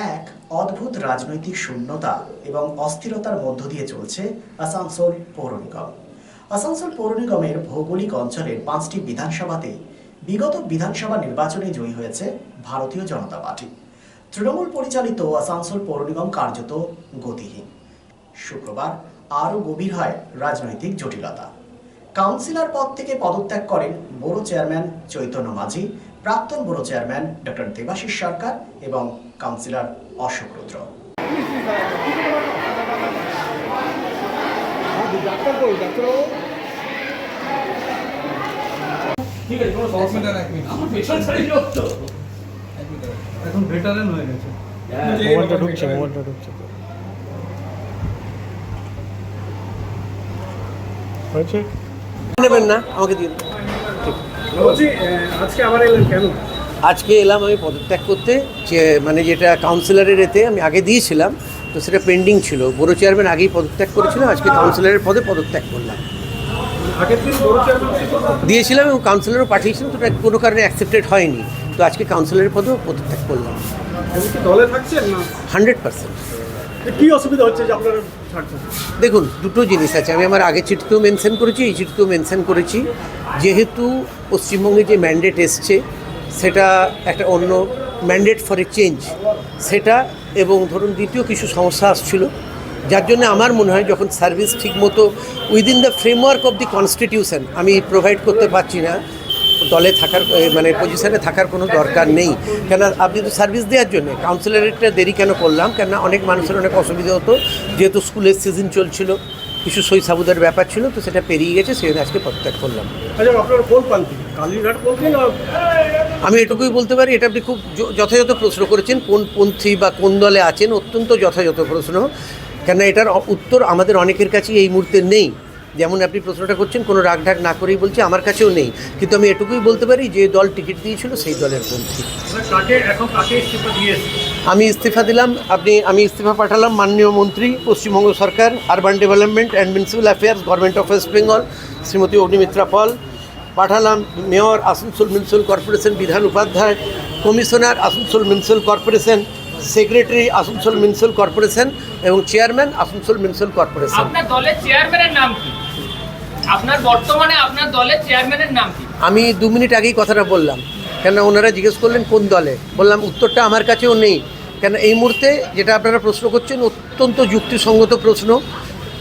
এক অদ্ভুত রাজনৈতিক শূন্যতা এবং অস্থিরতার মধ্য দিয়ে চলছে আসানসোল পৌর নিগম। আসানসোল পৌর নিগমের ভৌগোলিক অঞ্চলের 5টি বিধানসভাতে বিগত বিধানসভা নির্বাচনে জয়ী হয়েছে ভারতীয় জনতা পার্টি। তৃণমূল পরিচালিত আসানসোল পৌর নিগম কার্যত গতিহীন। শুক্রবার আরও গভীর হয় রাজনৈতিক জটিলতা। কাউন্সিলর পদ থেকে পদত্যাগ করেন বড় চেয়ারম্যান চৈতন্য মাঝি, প্রাক্তন বড় চেয়ারম্যান ডক্টর দেবাশিস সরকার এবং কাউন্সিলর অশোক রুদ্র। এখন ভেটারেন হয়ে গেছে। মোবাইলটা ঢুকছে হয়েছে নেবেন না, আমাকে দিন। আজকে আবার এলেন কেন? আজকে এলাম আমি পদত্যাগ করতে, যে যেটা কাউন্সিলরের এতে আমি আগে দিয়েছিলাম, তো সেটা পেন্ডিং ছিল। বড় চেয়ারম্যান আগেই পদত্যাগ করেছিলাম, আজকে কাউন্সিলরের পদে পদত্যাগ করলাম। আগের দিন বড় চেয়ারম্যান দিয়েছিলাম এবং কাউন্সিলরও পাঠিয়েছিলাম, তো এটা কোনো কারণে অ্যাকসেপ্টেড হয়নি, তো আজকে কাউন্সিলরের পদেও পদত্যাগ করলাম। কি দলে থাকছেন না? 100%। কি অসুবিধা হচ্ছে যে আপনারা ছাড়ছেন? দেখুন, দুটো জিনিস আছে, আমি আমার আগের চিঠিতেও মেনশন করেছি, এই চিঠিতেও মেনশন করেছি। যেহেতু পশ্চিমবঙ্গে যে ম্যান্ডেট এসছে সেটা একটা অন্য ম্যান্ডেট ফর এ চেঞ্জ, সেটা এবং ধরুন দ্বিতীয় কিছু সমস্যা আসছিল, যার জন্য আমার মনে হয় যখন সার্ভিস ঠিকমতো within the framework of the constitution আমি প্রোভাইড করতে পারছি না, দলে থাকার পজিশনে থাকার কোনো দরকার নেই। কেন আপনি তো সার্ভিস দেওয়ার জন্য কাউন্সিলরেরটা দেরি কেন করলাম, কেন অনেক মানুষের অনেক অসুবিধা হতো, যেহেতু স্কুলের সিজন চলছিল, কিছু সই সাবুদের ব্যাপার ছিল, তো সেটা পেরিয়ে গেছে, সেই জন্য আজকে পদত্যাগ করলাম। আচ্ছা, আপনারা কোন প্রান্তিক? কালীঘাট পন্থী না? আমি এটুকুই বলতে পারি, এটা আপনি খুব যথাযথ প্রশ্ন করেছেন, কোন পন্থী বা কোন দলে আছেন, অত্যন্ত যথাযথ প্রশ্ন। কেন এটার উত্তর আমাদের অনেকের কাছেই এই মুহূর্তে নেই। যেমন আপনি প্রশ্নটা করছেন, কোনো রাগঢাক না করেই বলছি, আমার কাছেও নেই, কিন্তু আমি এটুকুই বলতে পারি যে দল টিকিট দিয়েছিল সেই দলের পন্থী। আমি ইস্তফা দিলাম, আমি ইস্তফা পাঠালাম মাননীয় মন্ত্রী, পশ্চিমবঙ্গ সরকার, urban development and municipal affairs, government of West Bengal, Shrimati Agnimitra Paul. পাঠালাম mayor Asansol municipal corporation Bidhan Upadhyay, commissioner Asansol municipal corporation, secretary Asansol municipal corporation এবং চেয়ারম্যান আসানসোল মিউনিসিপ্যাল কর্পোরেশন। আপনার দলের চেয়ারম্যানের নাম কি? আপনার দলের চেয়ারম্যানের নাম কি? আমি 2 মিনিট আগেই কথাটা বললাম, কেন ওনারা জিজ্ঞেস করলেন কোন দলে, বললাম উত্তরটা আমার কাছেও নেই। কেন এই মুহূর্তে যেটা আপনারা প্রশ্ন করছেন অত্যন্ত যুক্তিসঙ্গত প্রশ্ন,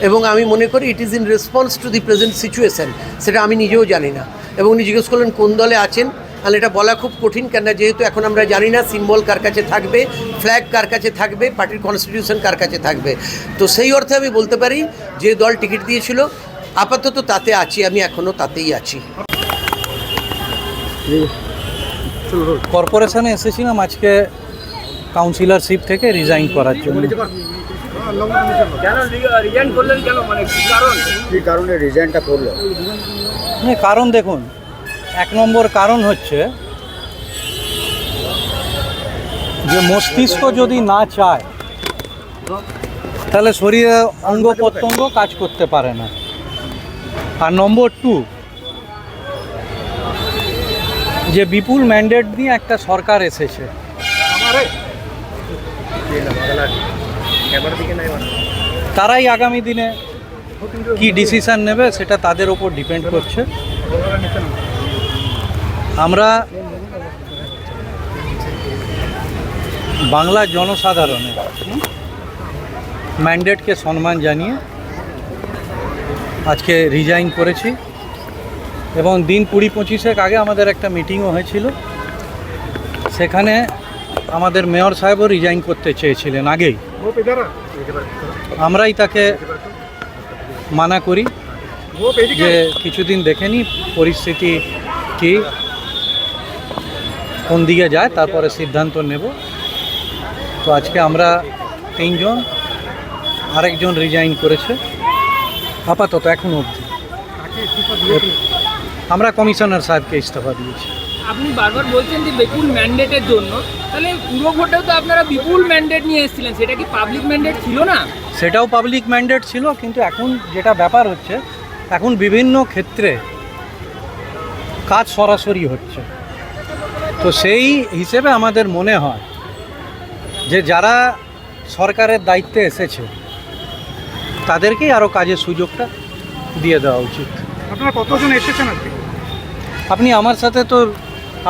এবং আমি মনে করি it is in response to the present situation, সেটা আমি নিজেও জানি না। এবং উনি জিজ্ঞেস করলেন কোন দলে আছেন, তাহলে এটা বলা খুব কঠিন, কেন যেহেতু এখন আমরা জানি না সিম্বল কার কাছে থাকবে, ফ্ল্যাগ কার কাছে থাকবে, পার্টির কনস্টিটিউশন কার কাছে থাকবে। তো সেই অর্থে আমি বলতে পারি যে দল টিকিট দিয়েছিল আপাতত তাতে আছি, আমি এখনও তাতেই আছি। কর্পোরেশনে এসেছিলাম আজকে কাউন্সিলরশিপ থেকে রিজাইন করার জন্য। কেন রিজাইন করলেন? কেন, কি কারণে রিজাইনটা করলো? কারণ দেখুন, 1 নম্বর কারণ হচ্ছে যে মস্তিষ্ক যদি না চায় তাহলে শরীরে অঙ্গ প্রত্যঙ্গ কাজ করতে পারে না। আর নম্বর 2, যে বিপুল ম্যান্ডেট নিয়ে একটা সরকার এসেছে, তারাই আগামী দিনে কি ডিসিশন নেবে সেটা তাদের ওপর ডিপেন্ড করছে। আমরা বাংলার জনসাধারণের ম্যান্ডেটকে সম্মান জানিয়ে আজকে রিজাইন করেছি, এবং দিন 20-25 আগে আমাদের একটা মিটিংও হয়েছিল, সেখানে আমাদের মেয়র সাহেবও রিজাইন করতে চেয়েছিলেন আগেই। আমরাই তাকে মানা করি যে কিছুদিন দেখে নি পরিস্থিতি কি, কোন দিকে যায়, তারপরে সিদ্ধান্ত নেব। তো আজকে আমরা 3 জন, আরেকজন রিজাইন করেছে আপাতত এখনও অবধি। আমরা কমিশনার সাহেবকে ইস্তফা দিয়েছি। আপনি বারবার বলছেন যে বিপুল ম্যান্ডেটের জন্য, তাহলে পুরো ভোটেও তো আপনারা বিপুল ম্যান্ডেট নিয়ে এসেছিলেন, সেটা কি পাবলিক ম্যান্ডেট ছিল না? সেটাও পাবলিক ম্যান্ডেট ছিল, কিন্তু এখন যেটা ব্যাপার হচ্ছে, এখন বিভিন্ন ক্ষেত্রে কাজ সরাসরি হচ্ছে, তো সেই হিসেবে আমাদের মনে হয় যে যারা সরকারের দায়িত্বে এসেছে তাদেরকেই আরও কাজের সুযোগটা দিয়ে দেওয়া উচিত। আপনারা কতজন এসেছেন আজকে? আপনি আমার সাথে তো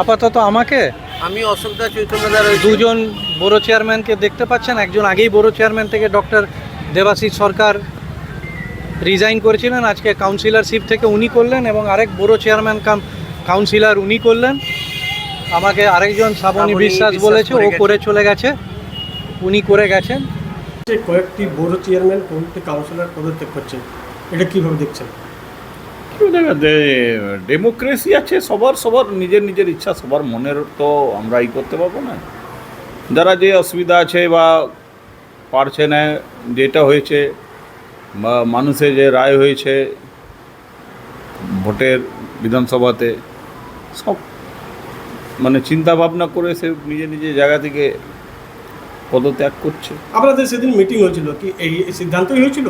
আপাতত আমাকে আমি অশোকদা চৈতন্যদা রয়েছে। দুজন বড় চেয়ারম্যানকে দেখতে পাচ্ছেন। একজন আগেই বড় চেয়ারম্যান থেকে ডক্টর দেবাশিস সরকার রিজাইন করেছিলেন, আজকে কাউন্সিলরশিপ থেকে উনি করলেন, এবং আরেক বড় চেয়ারম্যান কাউন্সিলর উনি করলেন। আমাকে আরেকজন শ্রাবণী বিশ্বাস বলেছে, ও করে চলে গেছে, উনি করে গেছেন। কয়েকটি বড় চেয়ারম্যান কয়েকটি কাউন্সিলর পদত্যাগ করছেন, এটা কিভাবে দেখছেন? ডেমোক্রেসি আছে, সবার নিজের নিজের ইচ্ছা, সবার মনের তো আমরা করতে পারবো না। যারা যে অসুবিধা আছে বা পারছে না, যেটা হয়েছে বা মানুষের যে রায় হয়েছে ভোটের বিধানসভাতে, সব চিন্তা ভাবনা করে সে নিজের নিজের জায়গা থেকে পদত্যাগ করছে। আপনাদের সেদিন মিটিং হয়েছিল, কি এই সিদ্ধান্তই হয়েছিল?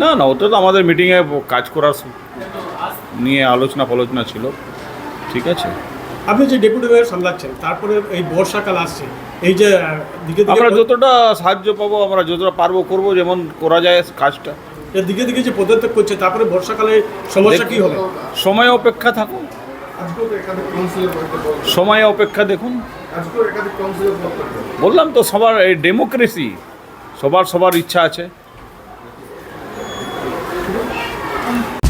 না, ওটা তো আমাদের মিটিংয়ে কাজ করার নিয়ে আলোচনা ছিল। ঠিক আছে, আপনি যে ডেপুটি মেয়র সামলাচ্ছেন, তারপরে এই বর্ষাকাল আসছে, এই যে দিকে আমরা যতটা সাহায্য পাবো, আমরা যতটা পারবো করবো, যেমন করা যায় কাজটা। দিকে দিকে যে পদত্যাগ করছে, তারপরে বর্ষাকালে সমস্যা কি হবে? সময় অপেক্ষা থাকুন, সময় অপেক্ষা দেখুন। বললাম তো, সবার এই ডেমোক্রেসি, সবার ইচ্ছা আছে।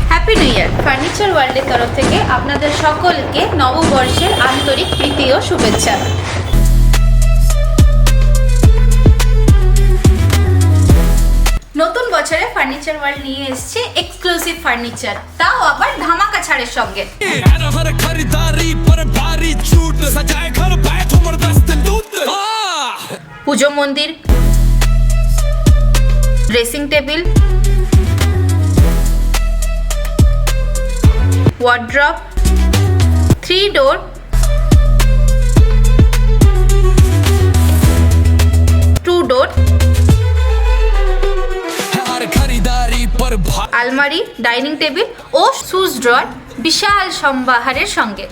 Happy new year! ফার্নিচার ওয়ার্ল্ডের তরফ থেকে আপনাদের সকলকে নববর্ষের আন্তরিক প্রীতি ও শুভেচ্ছা। নতুন বছরে ফার্নিচার ওয়ার্ল্ড নিয়ে এসেছে এক্সক্লুসিভ ফার্নিচার, তাও আবার ধামাকা ছাড়ের সঙ্গে। পুজো মন্দির, ড্রেসিং টেবিল, ওয়ার্ড্রপ, 3 ডোর, 2 ডোর, আলমারি, ডাইনিং টেবিল ও শুজ ড্রয়ার বিশাল সম্ভারের সঙ্গে।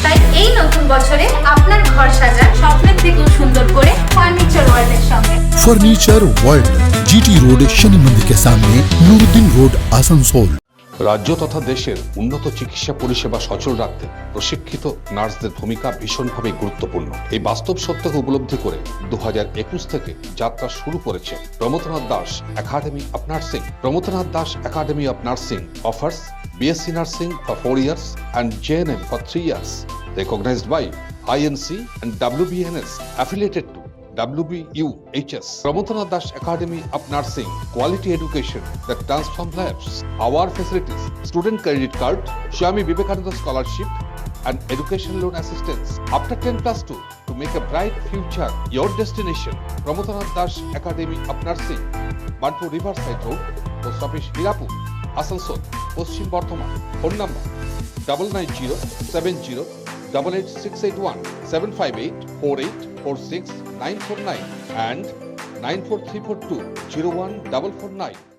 তাই এই নতুন বছরে আপনার ঘর সাজান স্বপ্নের থেকেও সুন্দর করে ফার্নিচার ওয়ার্ল্ডের সঙ্গে। Furniture world, GT road, Shani मंदिर के सामने, नूरुद्दीन रोड, आसनसोल। রাজ্য তথা দেশের উন্নত চিকিৎসা পরিষেবা সচল রাখতে প্রশিক্ষিত নার্সদের ভূমিকা ভীষণভাবে গুরুত্বপূর্ণ। এই বাস্তব সত্যকে উপলব্ধি করে 2021 থেকে যাত্রা শুরু করেছে Pramathanath Das academy of nursing. Pramathanath Das academy of nursing offers BSc Nursing for 4 years and JNM for 3 years, recognized by INC and WBNS, affiliated to WBUHS. Prabodhanath Das Academy of Nursing, quality education that transforms lives. Our facilities: student credit card, Swami Vivekananda scholarship, and education loan assistance. After 10+2, to make a bright future your destination. Prabodhanath Das Academy of Nursing, Banpur Riverside Road, Post Office Hirapur, Asansol, Paschim Bardhaman. Phone number 9907088681, 7584846 949 and 94342 01449.